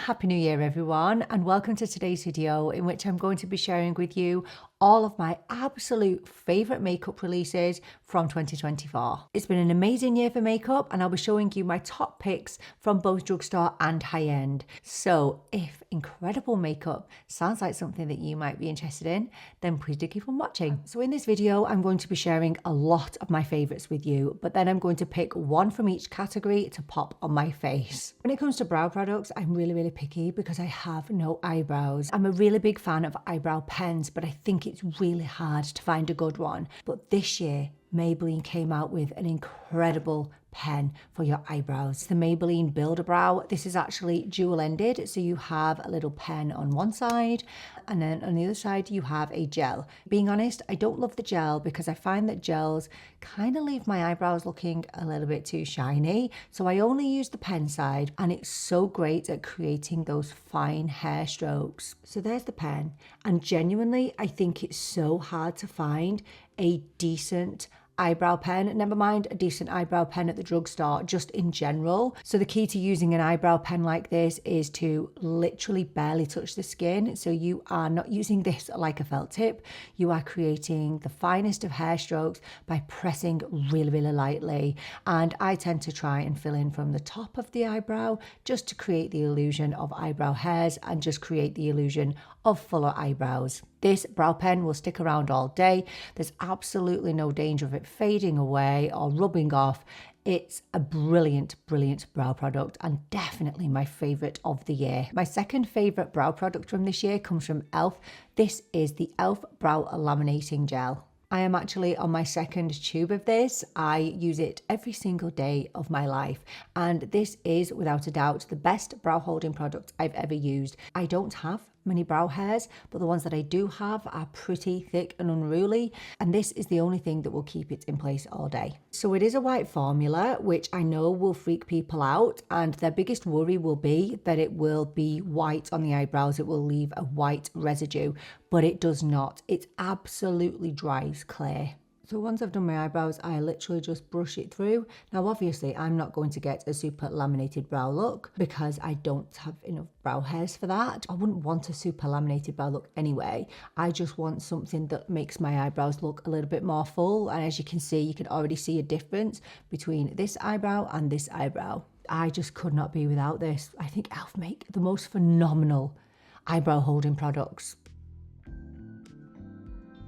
Happy New Year everyone, and welcome to today's video in which I'm going to be sharing with you all of my absolute favourite makeup releases from 2024. It's been an amazing year for makeup and I'll be showing you my top picks from both drugstore and high-end. So if incredible makeup sounds like something that you might be interested in, then please do keep on watching. So in this video, I'm going to be sharing a lot of my favourites with you, but then I'm going to pick one from each category to pop on my face. When it comes to brow products, I'm really picky because I have no eyebrows. I'm a really big fan of eyebrow pens, but I think it's really hard to find a good one. But this year, Maybelline came out with an incredible pen for your eyebrows. The Maybelline Builder Brow. This is actually dual-ended, so you have a little pen on one side and then on the other side you have a gel. Being honest, I don't love the gel because I find that gels kind of leave my eyebrows looking a little bit too shiny, so I only use the pen side and it's so great at creating those fine hair strokes. So there's the pen, and genuinely I think it's so hard to find a decent eyebrow pen, never mind a decent eyebrow pen at the drugstore, just in general. So the key to using an eyebrow pen like this is to literally barely touch the skin. So you are not using this like a felt tip, you are creating the finest of hair strokes by pressing really lightly. And I tend to try and fill in from the top of the eyebrow just to create the illusion of eyebrow hairs and just create the illusion of fuller eyebrows. This brow pen will stick around all day. There's absolutely no danger of it fading away or rubbing off. It's a brilliant brow product and definitely my favourite of the year. My second favourite brow product from this year comes from e.l.f. This is the e.l.f. Brow Laminating Gel. I am actually on my second tube of this. I use it every single day of my life, and this is without a doubt the best brow holding product I've ever used. I don't have many brow hairs, but the ones that I do have are pretty thick and unruly, and this is the only thing that will keep it in place all day. So it is a white formula, which I know will freak people out, and their biggest worry will be that it will be white on the eyebrows, it will leave a white residue, but it does not. It absolutely dries clear. So once I've done my eyebrows, I literally just brush it through. Now obviously I'm not going to get a super laminated brow look because I don't have enough brow hairs for that. I wouldn't want a super laminated brow look anyway. I just want something that makes my eyebrows look a little bit more full, and as you can see, you can already see a difference between this eyebrow and this eyebrow. I just could not be without this. I think e.l.f. make the most phenomenal eyebrow holding products.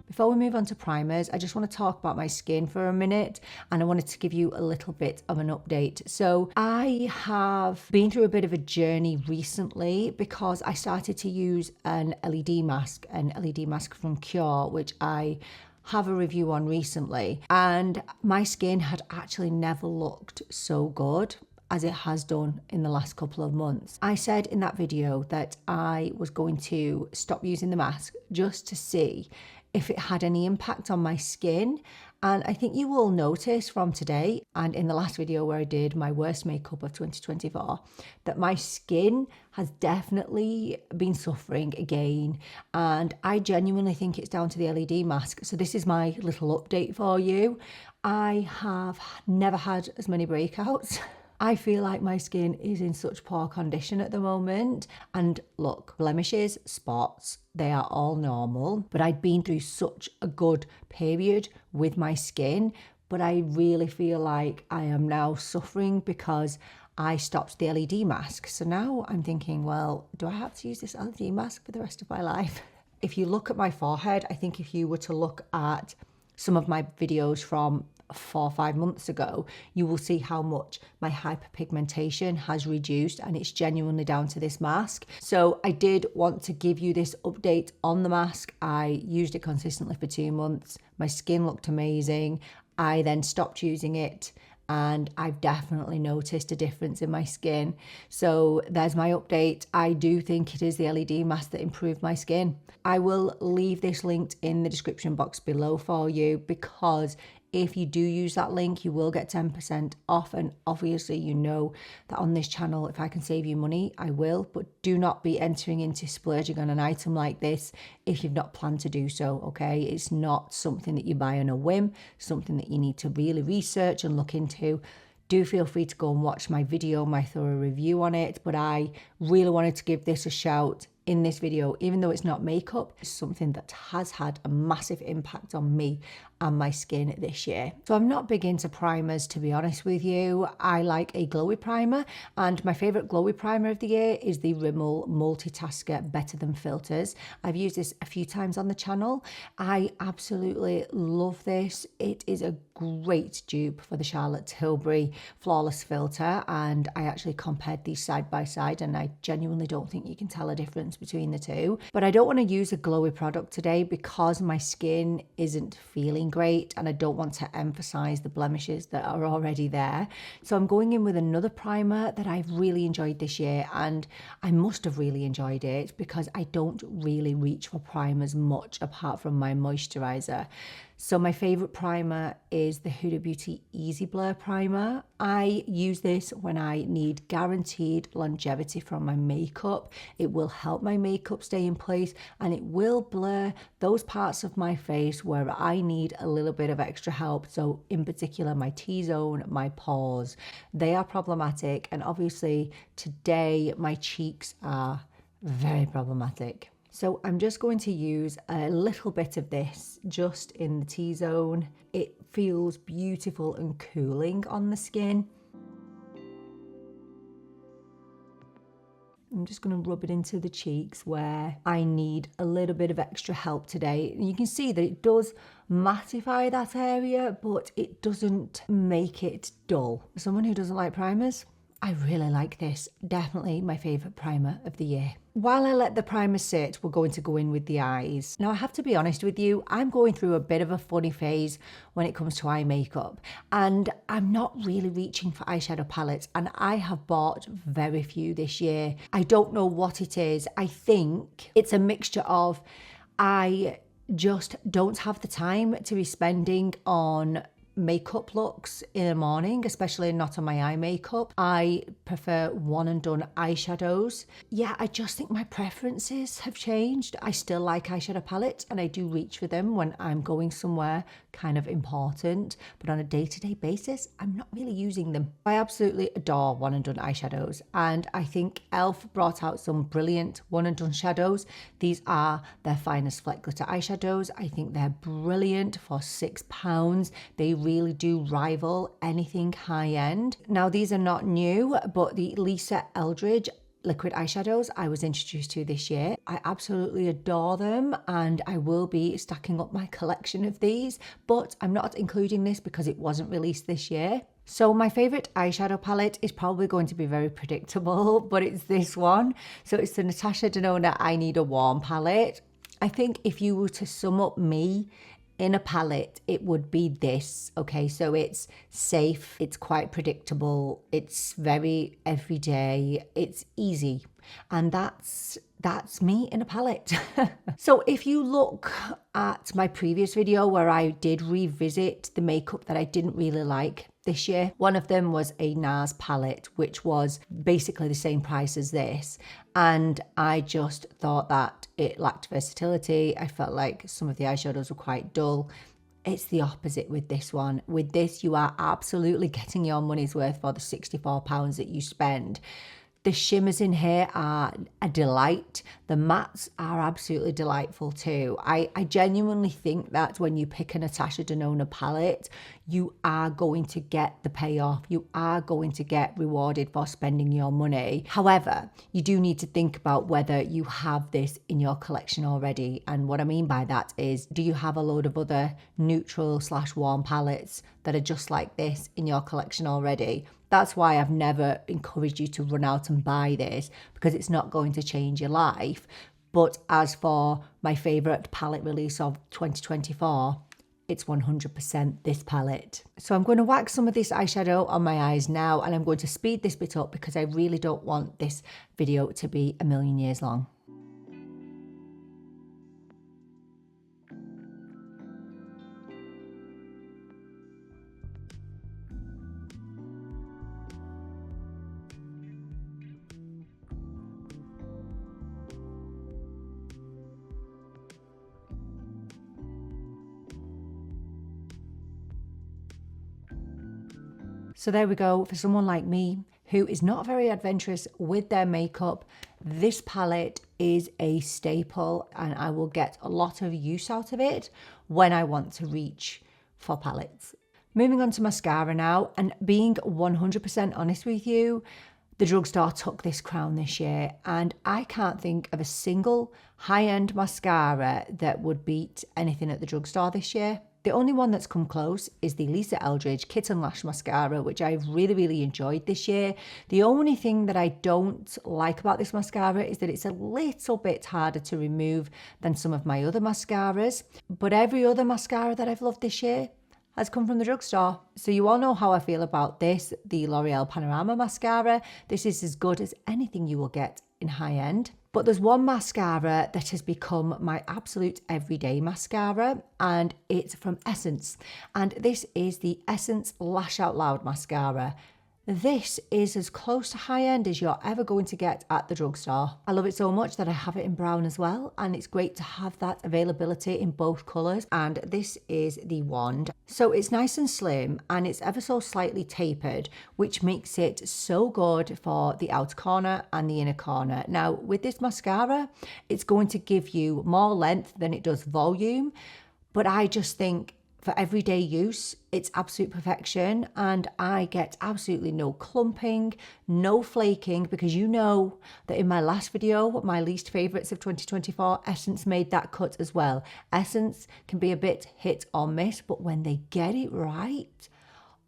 Before we move on to primers, I just want to talk about my skin for a minute, and I wanted to give you a little bit of an update. So I have been through a bit of a journey recently because I started to use an LED mask from Qure, which I have a review on recently, and my skin had actually never looked so good as it has done in the last couple of months. I said in that video that I was going to stop using the mask just to see if it had any impact on my skin, and I think you will notice from today and in the last video where I did my worst makeup of 2024 that my skin has definitely been suffering again, and I genuinely think it's down to the LED mask. So this is my little update for you. I have never had as many breakouts. I feel like my skin is in such poor condition at the moment, and look, blemishes, spots, they are all normal, but I'd been through such a good period with my skin, but I really feel like I am now suffering because I stopped the LED mask. So now I'm thinking, well, do I have to use this LED mask for the rest of my life? If you look at my forehead, I think if you were to look at some of my videos from 4 or 5 months ago, you will see how much my hyperpigmentation has reduced, and it's genuinely down to this mask. So I did want to give you this update on the mask. I used it consistently for 2 months. My skin looked amazing. I then stopped using it, and I've definitely noticed a difference in my skin. So there's my update. I do think it is the LED mask that improved my skin. I will leave this linked in the description box below for you, because if you do use that link, you will get 10% off. And obviously, you know that on this channel, if I can save you money, I will. But do not be entering into splurging on an item like this if you've not planned to do so, okay? It's not something that you buy on a whim, something that you need to really research and look into. do feel free to go and watch my video, my thorough review on it. But I really wanted to give this a shout in this video, even though it's not makeup. It's something that has had a massive impact on me and my skin this year. So I'm not big into primers, to be honest with you. I like a glowy primer, and my favorite glowy primer of the year is the Rimmel Multitasker Better Than Filters. I've used this a few times on the channel. I absolutely love this. It is a great dupe for the Charlotte Tilbury Flawless Filter, and I actually compared these side by side, and I genuinely don't think you can tell a difference between the two. But I don't want to use a glowy product today because my skin isn't feeling great, and I don't want to emphasize the blemishes that are already there. So I'm going in with another primer that I've really enjoyed this year, and I must have really enjoyed it because I don't really reach for primers much apart from my moisturizer. So my favorite primer is the Huda Beauty Easy Blur Primer. I use this when I need guaranteed longevity from my makeup. It will help my makeup stay in place, and it will blur those parts of my face where I need a little bit of extra help. So in particular, my T-zone, my pores, they are problematic. And obviously today my cheeks are very problematic. So I'm just going to use a little bit of this just in the T-zone. It feels beautiful and cooling on the skin. I'm just going to rub it into the cheeks where I need a little bit of extra help today. You can see that it does mattify that area, but it doesn't make it dull. For someone who doesn't like primers, I really like this. Definitely my favourite primer of the year. While I let the primer sit, we're going to go in with the eyes. Now, I have to be honest with you, I'm going through a bit of a funny phase when it comes to eye makeup, and I'm not really reaching for eyeshadow palettes, and I have bought very few this year. I don't know what it is. I think it's a mixture of I just don't have the time to be spending on makeup looks in the morning, especially not on my eye makeup. I prefer one and done eyeshadows. Yeah, I just think my preferences have changed. I still like eyeshadow palettes, and I do reach for them when I'm going somewhere kind of important, but on a day-to-day basis, I'm not really using them. I absolutely adore one and done eyeshadows, and I think e.l.f. brought out some brilliant one and done shadows. These are their finest Fleck glitter eyeshadows. I think they're brilliant for £6. They really do rival anything high-end. Now, these are not new, but the Lisa Eldridge liquid eyeshadows I was introduced to this year. I absolutely adore them, and I will be stacking up my collection of these, but I'm not including this because it wasn't released this year. So my favorite eyeshadow palette is probably going to be very predictable, but it's this one. So it's the Natasha Denona I Need a Warm palette. I think if you were to sum up me in a palette, it would be this. Okay, so it's safe, it's quite predictable, it's very everyday, it's easy, and that's me in a palette. So if you look at my previous video where I did revisit the makeup that I didn't really like this year, one of them was a NARS palette, which was basically the same price as this, and I just thought that it lacked versatility. I felt like some of the eyeshadows were quite dull. It's the opposite with this one. With this, you are absolutely getting your money's worth for the £64 that you spend. The shimmers in here are a delight. The mattes are absolutely delightful too. I genuinely think that when you pick a Natasha Denona palette, you are going to get the payoff. You are going to get rewarded for spending your money. However, you do need to think about whether you have this in your collection already. And what I mean by that is, do you have a load of other neutral/warm palettes that are just like this in your collection already? That's why I've never encouraged you to run out and buy this, because it's not going to change your life. But as for my favourite palette release of 2024, it's 100% this palette. So I'm going to wax some of this eyeshadow on my eyes now, and I'm going to speed this bit up because I really don't want this video to be a million years long. So there we go. For someone like me who is not very adventurous with their makeup, this palette is a staple and I will get a lot of use out of it when I want to reach for palettes. Moving on to mascara now, and being 100% honest with you, the Drugstore took this crown this year, and I can't think of a single high-end mascara that would beat anything at the Drugstore this year. The only one that's come close is the Eldridge Kitten Lash Mascara, which I've really enjoyed this year. The only thing that I don't like about this mascara is that it's a little bit harder to remove than some of my other mascaras. But every other mascara that I've loved this year has come from the Drugstore. So you all know how I feel about this, the L'Oreal Panorama mascara. This is as good as anything you will get in high end. But there's one mascara that has become my absolute everyday mascara, and it's from Essence. And this is the Essence Lash Out Loud mascara. This is as close to high end as you're ever going to get at the Drugstore. I love it so much that I have it in brown as well, and it's great to have that availability in both colours. And this is the wand. So it's nice and slim, and it's ever so slightly tapered, which makes it so good for the outer corner and the inner corner. Now with this mascara, it's going to give you more length than it does volume, but I just think for everyday use, it's absolute perfection, and I get absolutely no clumping, no flaking, because you know that in my last video, my least favourites of 2024, Essence made that cut as well. Essence can be a bit hit or miss, but when they get it right,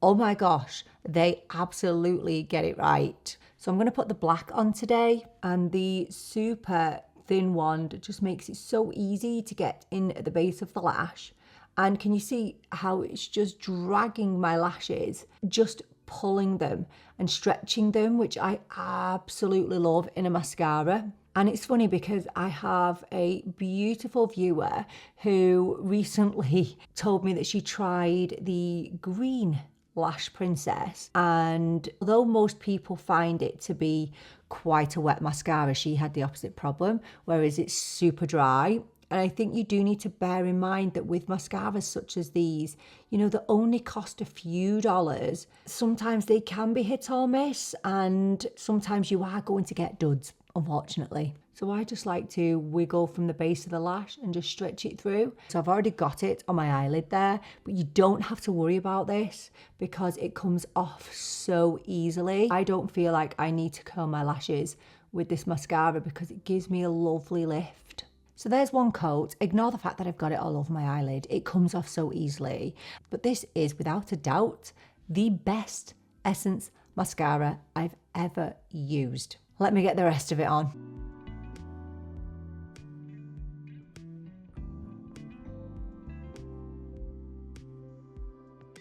oh my gosh, they absolutely get it right. So I'm going to put the black on today, and the super thin wand just makes it so easy to get in at the base of the lash. And can you see how it's just dragging my lashes, just pulling them and stretching them, which I absolutely love in a mascara. And it's funny because I have a beautiful viewer who recently told me that she tried the green Lash Princess, and although most people find it to be quite a wet mascara, she had the opposite problem, whereas it's super dry. And I think you do need to bear in mind that with mascaras such as these, you know, that only cost a few dollars, sometimes they can be hit or miss, and sometimes you are going to get duds, unfortunately. So I just like to wiggle from the base of the lash and just stretch it through. So I've already got it on my eyelid there, but you don't have to worry about this because it comes off so easily. I don't feel like I need to curl my lashes with this mascara because it gives me a lovely lift. So there's one coat. Ignore the fact that I've got it all over my eyelid. It comes off so easily. But this is, without a doubt, the best Essence mascara I've ever used. Let me get the rest of it on.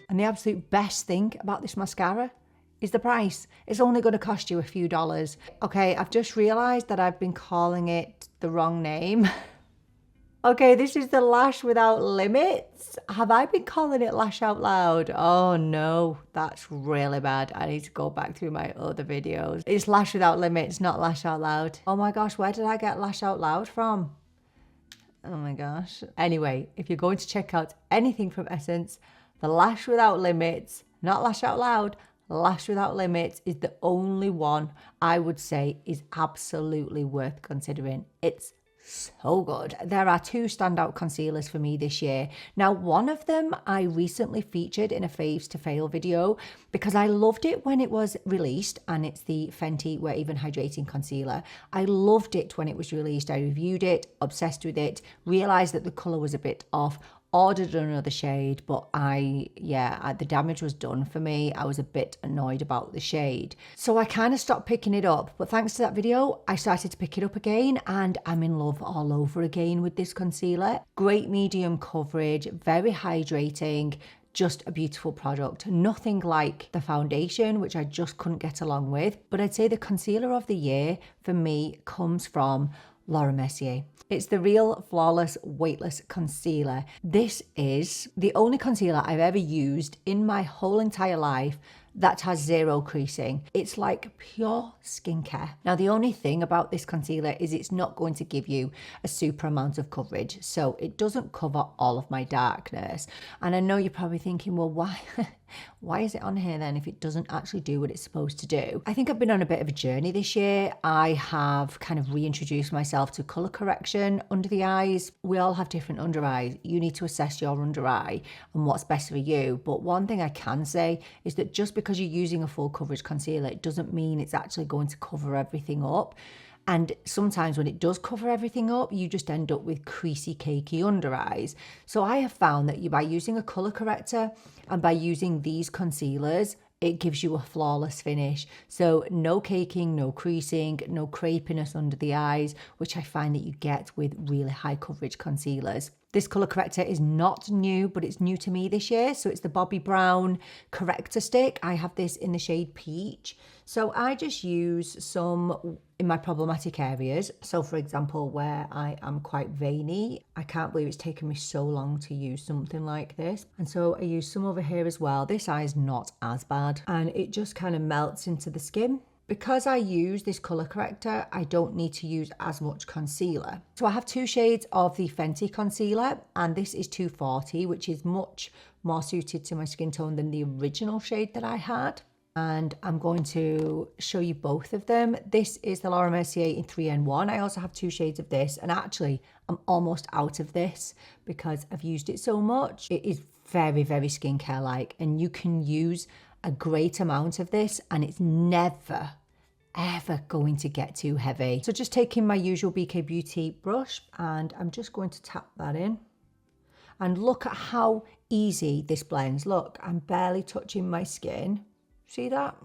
And the absolute best thing about this mascara is the price. It's only going to cost you a few dollars. Okay, I've just realised that I've been calling it the wrong name. Okay, this is the Lash Without Limits. Have I been calling it Lash Out Loud? Oh no, that's really bad. I need to go back through my other videos. It's Lash Without Limits, not Lash Out Loud. Oh my gosh, where did I get Lash Out Loud from? Oh my gosh. Anyway, if you're going to check out anything from Essence, the Lash Without Limits, not Lash Out Loud, Lash Without Limits is the only one I would say is absolutely worth considering. It's so good. There are two standout concealers for me this year. Now, one of them I recently featured in a Faves to Fail video because I loved it when it was released, and it's the Fenty We're Even Hydrating Concealer. I loved it when it was released. I reviewed it, obsessed with it, realised that the colour was a bit off, ordered another shade, but the damage was done for me. I was a bit annoyed about the shade. So I kind of stopped picking it up, but thanks to that video, I started to pick it up again, and I'm in love all over again with this concealer. Great medium coverage, very hydrating, just a beautiful product. Nothing like the foundation, which I just couldn't get along with. But I'd say the concealer of the year for me comes from Laura Mercier. It's the Real Flawless Weightless Concealer. This is the only concealer I've ever used in my whole entire life that has zero creasing. It's like pure skincare. Now, the only thing about this concealer is it's not going to give you a super amount of coverage. So it doesn't cover all of my darkness. And I know you're probably thinking, well, why? Why is it on here then if it doesn't actually do what it's supposed to do? I think I've been on a bit of a journey this year. I have kind of reintroduced myself to colour correction under the eyes. We all have different under eyes. You need to assess your under eye and what's best for you. But one thing I can say is that just because you're using a full coverage concealer, it doesn't mean it's actually going to cover everything up. And sometimes when it does cover everything up, you just end up with creasy, cakey under eyes. So I have found that by using a colour corrector and by using these concealers, it gives you a flawless finish. So no caking, no creasing, no crepiness under the eyes, which I find that you get with really high coverage concealers. This colour corrector is not new, but it's new to me this year. So it's the Bobbi Brown Corrector Stick. I have this in the shade Peach. So I just use some in my problematic areas. So for example, where I am quite veiny, I can't believe it's taken me so long to use something like this. And so I use some over here as well. This eye is not as bad and it just kind of melts into the skin. Because I use this colour corrector, I don't need to use as much concealer. So I have 2 shades of the Fenty concealer, and this is 240, which is much more suited to my skin tone than the original shade that I had. And I'm going to show you both of them. This is the Laura Mercier in 3N1. I also have 2 shades of this, and actually I'm almost out of this because I've used it so much. It is very, very skincare-like, and you can use a great amount of this and it's never ever going to get too heavy. So just taking my usual BK Beauty brush and I'm just going to tap that in, and look at how easy this blends. Look, I'm barely touching my skin. See that?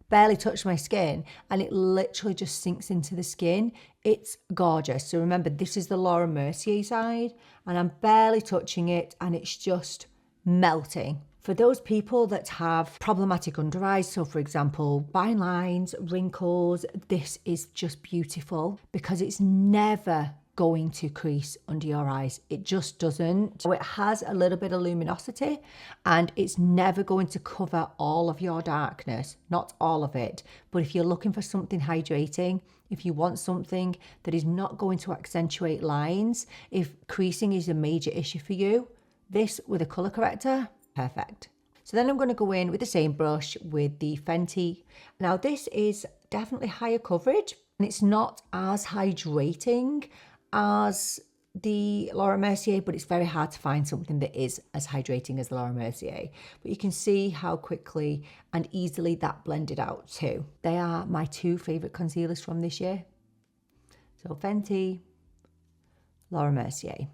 Barely touch my skin and it literally just sinks into the skin. It's gorgeous. So remember, this is the Laura Mercier side and I'm barely touching it and it's just melting. For those people that have problematic under eyes, so for example, fine lines, wrinkles, this is just beautiful because it's never going to crease under your eyes. It just doesn't. So it has a little bit of luminosity and it's never going to cover all of your darkness, not all of it. But if you're looking for something hydrating, if you want something that is not going to accentuate lines, if creasing is a major issue for you, this with a colour corrector, perfect. So then I'm going to go in with the same brush with the Fenty. Now this is definitely higher coverage and it's not as hydrating as the Laura Mercier, but it's very hard to find something that is as hydrating as the Laura Mercier. But you can see how quickly and easily that blended out too. They are my 2 favourite concealers from this year. So Fenty, Laura Mercier,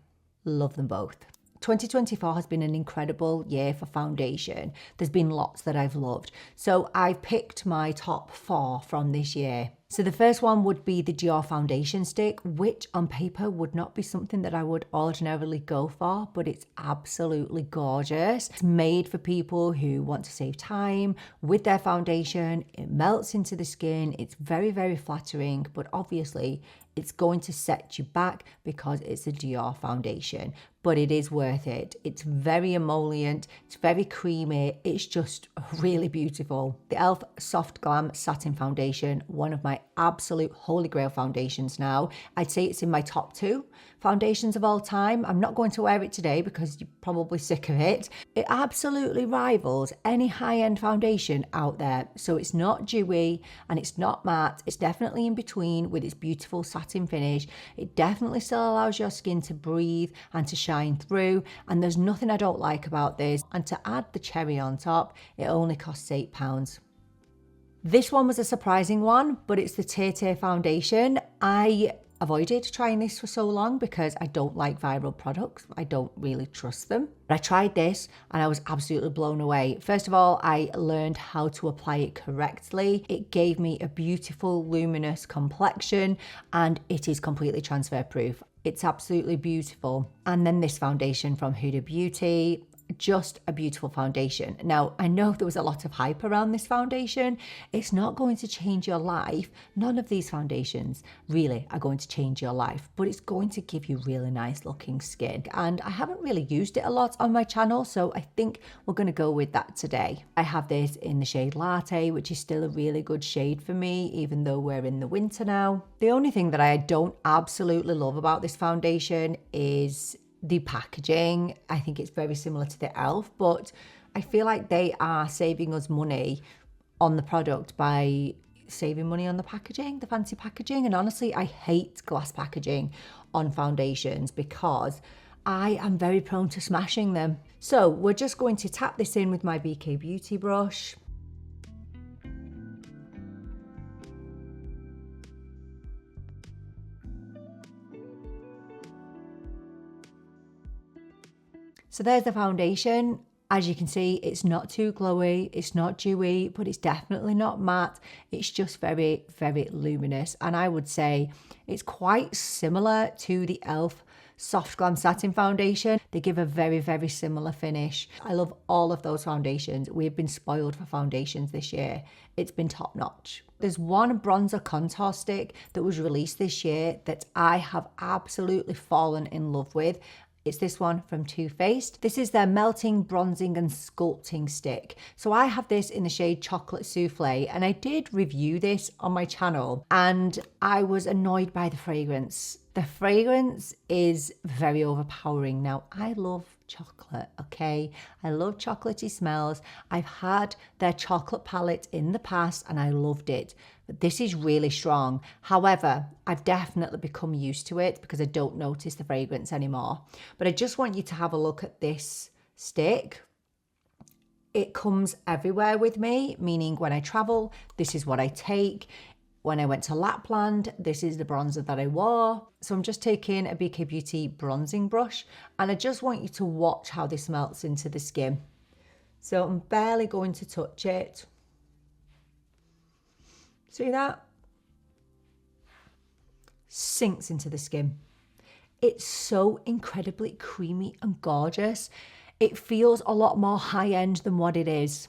love them both. 2024 has been an incredible year for foundation. There's been lots that I've loved. So I've picked my top 4 from this year. So the first one would be the Dior foundation stick, which on paper would not be something that I would ordinarily go for, but it's absolutely gorgeous. It's made for people who want to save time with their foundation. It melts into the skin. It's very, very flattering, but obviously it's going to set you back because it's a Dior foundation, but it is worth it. It's very emollient, it's very creamy, it's just really beautiful. The e.l.f. Soft Glam Satin Foundation, one of my absolute holy grail foundations now. I'd say it's in my top 2 foundations of all time. I'm not going to wear it today because you're probably sick of it. It absolutely rivals any high-end foundation out there. So it's not dewy and it's not matte. It's definitely in between with its beautiful satin finish. It definitely still allows your skin to breathe and to shine through. And there's nothing I don't like about this. And to add the cherry on top, it only costs £8. This one was a surprising one, but it's the Tete foundation. I avoided trying this for so long because I don't like viral products. I don't really trust them. But I tried this and I was absolutely blown away. First of all, I learned how to apply it correctly. It gave me a beautiful luminous complexion and it is completely transfer proof. It's absolutely beautiful. And then this foundation from Huda Beauty, just a beautiful foundation. Now, I know there was a lot of hype around this foundation. It's not going to change your life. None of these foundations really are going to change your life, but it's going to give you really nice looking skin. And I haven't really used it a lot on my channel, so I think we're going to go with that today. I have this in the shade Latte, which is still a really good shade for me, even though we're in the winter now. The only thing that I don't absolutely love about this foundation is the packaging. I think it's very similar to the e.l.f., but I feel like they are saving us money on the product by saving money on the packaging, the fancy packaging. And honestly, I hate glass packaging on foundations because I am very prone to smashing them. So we're just going to tap this in with my BK Beauty brush. So there's the foundation. As you can see, it's not too glowy, it's not dewy, but it's definitely not matte. It's just very, very luminous. And I would say it's quite similar to the e.l.f. Soft Glam Satin Foundation. They give a very, very similar finish. I love all of those foundations. We've been spoiled for foundations this year. It's been top notch. There's one bronzer contour stick that was released this year that I have absolutely fallen in love with. It's this one from Too Faced. This is their Melting, Bronzing and Sculpting Stick. So I have this in the shade Chocolate Souffle, and I did review this on my channel and I was annoyed by the fragrance. The fragrance is very overpowering. Now, I love chocolate, okay? I love chocolatey smells. I've had their chocolate palette in the past and I loved it. But this is really strong. However, I've definitely become used to it because I don't notice the fragrance anymore. But I just want you to have a look at this stick. It comes everywhere with me, meaning when I travel, this is what I take. When I went to Lapland, this is the bronzer that I wore. So I'm just taking a BK Beauty bronzing brush and I just want you to watch how this melts into the skin. So I'm barely going to touch it. See that? Sinks into the skin. It's so incredibly creamy and gorgeous. It feels a lot more high-end than what it is.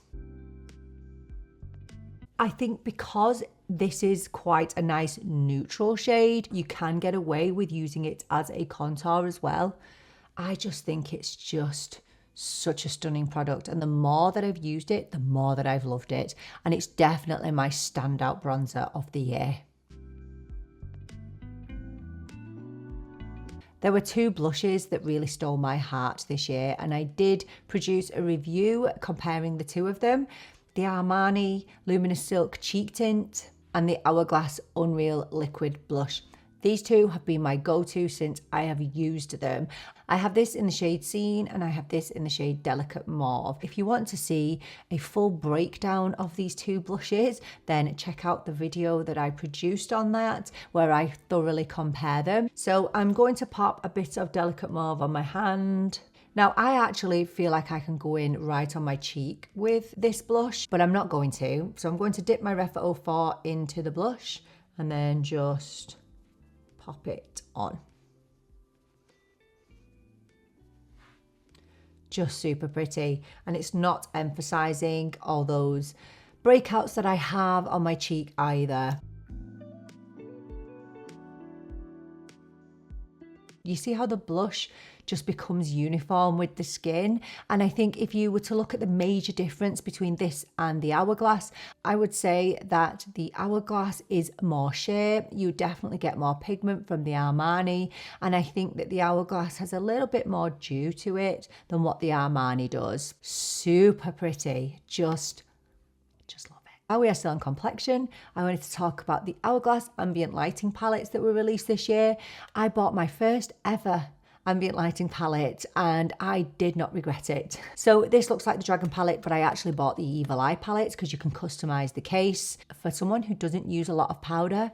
I think because this is quite a nice neutral shade, you can get away with using it as a contour as well. I just think it's just such a stunning product, and the more that I've used it, the more that I've loved it, and it's definitely my standout bronzer of the year. There were two blushes that really stole my heart this year, and I did produce a review comparing the two of them. The Armani Luminous Silk Cheek Tint and the Hourglass Unreal Liquid Blush. These two have been my go-to since I have used them. I have this in the shade Scene and I have this in the shade Delicate Mauve. If you want to see a full breakdown of these two blushes, then check out the video that I produced on that, where I thoroughly compare them. So I'm going to pop a bit of Delicate Mauve on my hand. Now, I actually feel like I can go in right on my cheek with this blush, but I'm not going to. So I'm going to dip my Ref 04 into the blush and then just pop it on. Just super pretty. And it's not emphasizing all those breakouts that I have on my cheek either. You see how the blush just becomes uniform with the skin? And I think if you were to look at the major difference between this and the Hourglass, I would say that the Hourglass is more sheer. You definitely get more pigment from the Armani, and I think that the Hourglass has a little bit more dew to it than what the Armani does. Super pretty, just love it. While we are still on complexion, I wanted to talk about the Hourglass ambient lighting palettes that were released this year. I bought my first ever ambient lighting palette and I did not regret it. So this looks like the Dragon palette, but I actually bought the Evil Eye palettes because you can customize the case. For someone who doesn't use a lot of powder,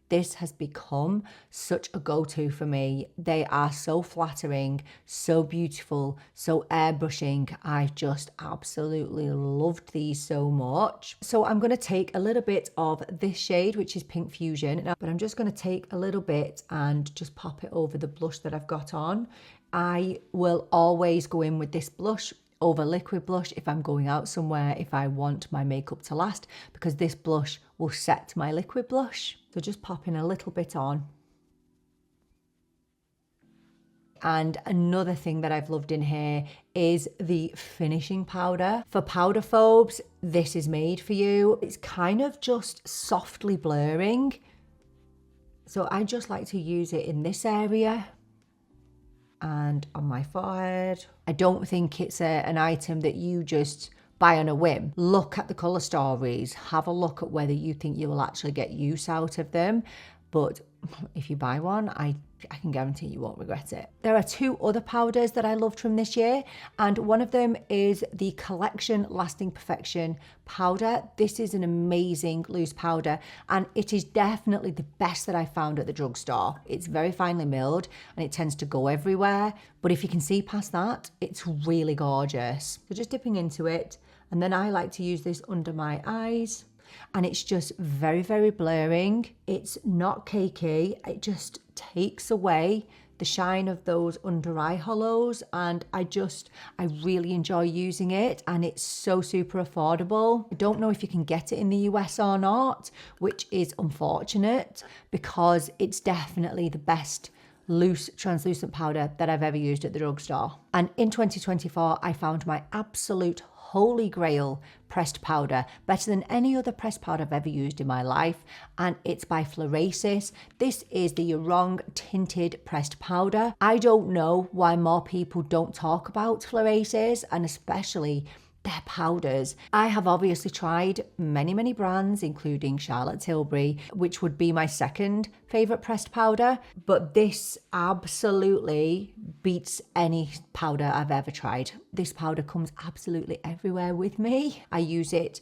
this has become such a go-to for me. They are so flattering, so beautiful, so airbrushing. I just absolutely loved these so much. So I'm going to take a little bit of this shade, which is Pink Fusion, but I'm just going to take a little bit and just pop it over the blush that I've got on. I will always go in with this blush over liquid blush if I'm going out somewhere, if I want my makeup to last, because this blush will set my liquid blush. So just popping a little bit on. And another thing that I've loved in here is the finishing powder. For powder phobes, this is made for you. It's kind of just softly blurring. So I just like to use it in this area. and on my forehead. I don't think it's an item that you just buy on a whim. Look at the colour stories, have a look at whether you think you will actually get use out of them. But if you buy one, I can guarantee you won't regret it. There are two other powders that I loved from this year, and one of them is the Collection Lasting Perfection powder. This is an amazing loose powder, and it is definitely the best that I found at the drugstore. It's very finely milled and it tends to go everywhere, but if you can see past that, it's really gorgeous. So just dipping into it, and then I like to use this under my eyes. And it's just very, very blurring. It's not cakey. It just takes away the shine of those under eye hollows, and I really enjoy using it, and it's so super affordable. I don't know if you can get it in the US or not, which is unfortunate because it's definitely the best loose translucent powder that I've ever used at the drugstore. And in 2024, I found my absolute holy grail pressed powder, better than any other pressed powder I've ever used in my life, and it's by Florasis. This is the Wrong Tinted Pressed Powder. I don't know why more people don't talk about Florasis, and especially their powders. I have obviously tried many brands, including Charlotte Tilbury, which would be my second favourite pressed powder, but this absolutely beats any powder I've ever tried. This powder comes absolutely everywhere with me. I use it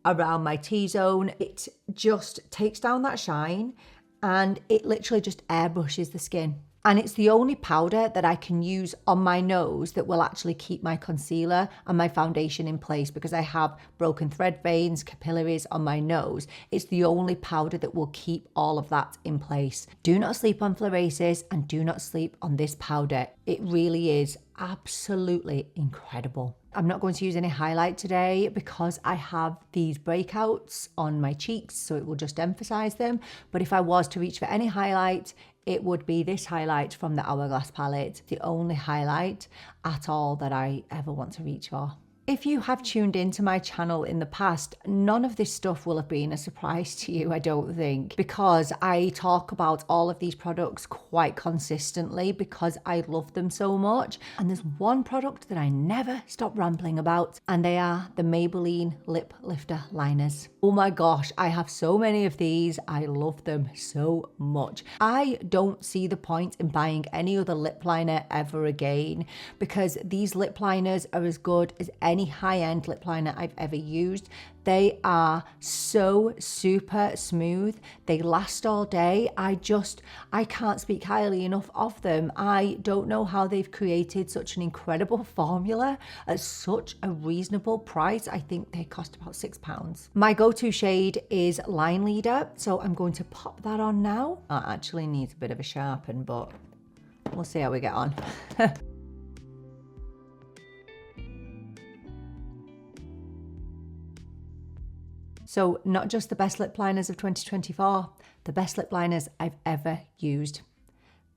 around my T-zone. It just takes down that shine and it literally just airbrushes the skin. And it's the only powder that I can use on my nose that will actually keep my concealer and my foundation in place, because I have broken thread veins, capillaries on my nose. It's the only powder that will keep all of that in place. Do not sleep on Florasis, and do not sleep on this powder. It really is absolutely incredible. I'm not going to use any highlight today because I have these breakouts on my cheeks, so it will just emphasize them. But if I was to reach for any highlight, it would be this highlight from the Hourglass palette, the only highlight at all that I ever want to reach for. If you have tuned into my channel in the past, none of this stuff will have been a surprise to you, I don't think, because I talk about all of these products quite consistently because I love them so much. And there's one product that I never stop rambling about, and they are the Maybelline Lip Lifter Liners. Oh my gosh, I have so many of these. I love them so much. I don't see the point in buying any other lip liner ever again, because these lip liners are as good as any high-end lip liner I've ever used. They are so super smooth. They last all day. I can't speak highly enough of them. I don't know how they've created such an incredible formula at such a reasonable price. I think they cost about £6. My go-to shade is Line Leader, so I'm going to pop that on now. That actually needs a bit of a sharpen, but we'll see how we get on. So not just the best lip liners of 2024, the best lip liners I've ever used.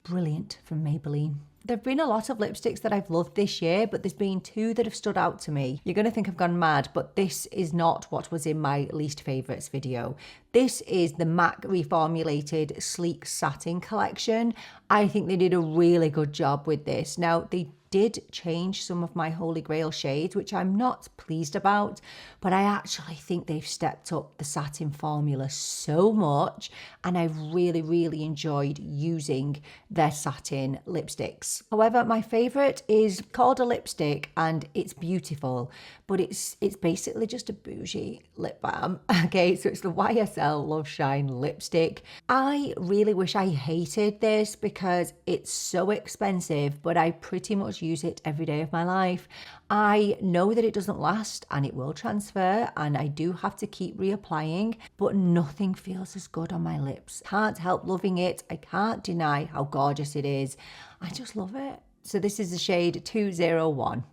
Brilliant from Maybelline. There have been a lot of lipsticks that I've loved this year, but there's been two that have stood out to me. You're going to think I've gone mad, but this is not what was in my least favourites video. This is the MAC reformulated Sleek Satin collection. I think they did a really good job with this. Now, they did change some of my holy grail shades, which I'm not pleased about, but I actually think they've stepped up the satin formula so much, and I've really enjoyed using their satin lipsticks. However, my favorite is called a lipstick, and it's beautiful, but it's basically just a bougie lip balm. Okay, so it's the YSL Love Shine lipstick. I really wish I hated this because it's so expensive, but I pretty much use it every day of my life. I know that it doesn't last and it will transfer, and I do have to keep reapplying, but nothing feels as good on my lips. Can't help loving it. I can't deny how gorgeous it is. I just love it. So this is the shade 201.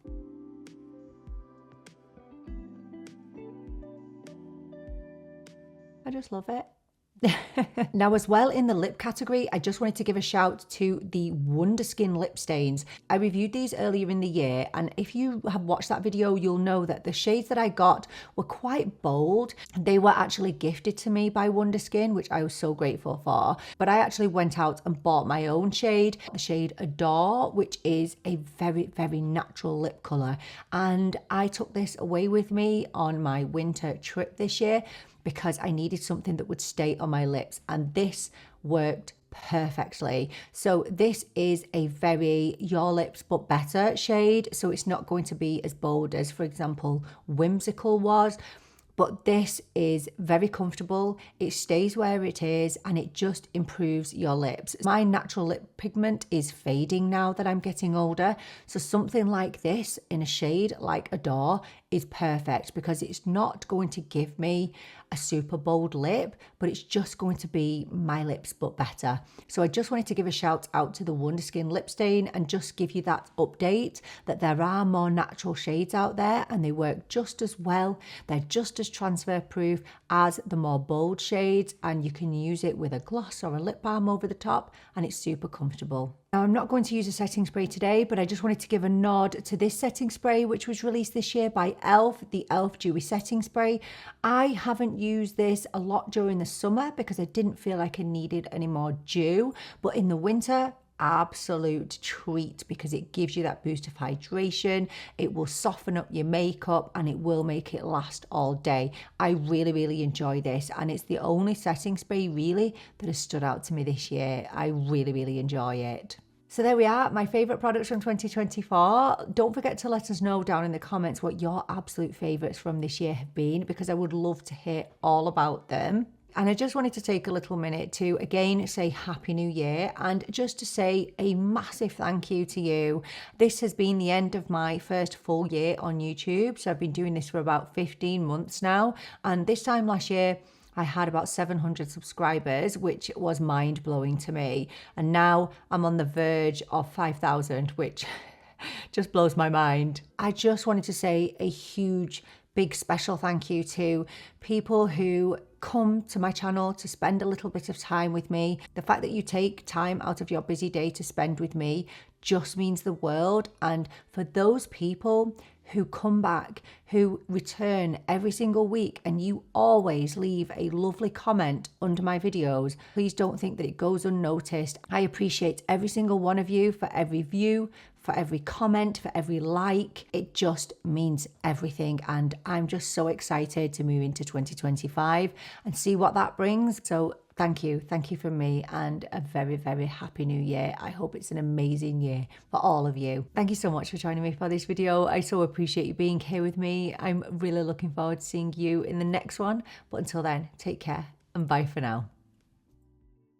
I just love it. Now, as well, in the lip category, I just wanted to give a shout to the Wonderskin lip stains. I reviewed these earlier in the year, and if you have watched that video, you'll know that the shades that I got were quite bold. They were actually gifted to me by Wonderskin, which I was so grateful for. But I actually went out and bought my own shade, the shade Adore, which is a very, very natural lip colour. And I took this away with me on my winter trip this year, because I needed something that would stay on my lips, and this worked perfectly. So this is a very your lips but better shade, so it's not going to be as bold as, for example, Whimsical was. But this is very comfortable, it stays where it is, and it just improves your lips. My natural lip pigment is fading now that I'm getting older, so something like this in a shade like Adore is perfect, because it's not going to give me a super bold lip, but it's just going to be my lips but better. So I just wanted to give a shout out to the Wonderskin lip stain and just give you that update that there are more natural shades out there, and they work just as well. They're just as transfer proof as the more bold shades, and you can use it with a gloss or a lip balm over the top, and it's super comfortable. Now, I'm not going to use a setting spray today, but I just wanted to give a nod to this setting spray, which was released this year by e.l.f., the e.l.f. Dewy Setting Spray. I haven't used this a lot during the summer because I didn't feel like I needed any more dew, but in the winter, absolute treat, because it gives you that boost of hydration, it will soften up your makeup, and it will make it last all day. I really enjoy this, and it's the only setting spray really that has stood out to me this year. I really enjoy it. So there we are, my favourite products from 2024. Don't forget to let us know down in the comments what your absolute favourites from this year have been, because I would love to hear all about them. And I just wanted to take a little minute to again say Happy New Year, and just to say a massive thank you to you. This has been the end of my first full year on YouTube. So I've been doing this for about 15 months now. And this time last year, I had about 700 subscribers, which was mind blowing to me. And now I'm on the verge of 5,000, which just blows my mind. I just wanted to say a huge, big special thank you to people who come to my channel to spend a little bit of time with me. The fact that you take time out of your busy day to spend with me just means the world. And for those people who come back, who return every single week, and you always leave a lovely comment under my videos, please don't think that it goes unnoticed. I appreciate every single one of you for every view, for every comment, for every like. It just means everything, and I'm just so excited to move into 2025 and see what that brings. So thank you from me, and a very happy new year. I hope it's an amazing year for all of you. Thank you so much for joining me for this video. I so appreciate you being here with me. I'm really looking forward to seeing you in the next one, but until then, take care and bye for now.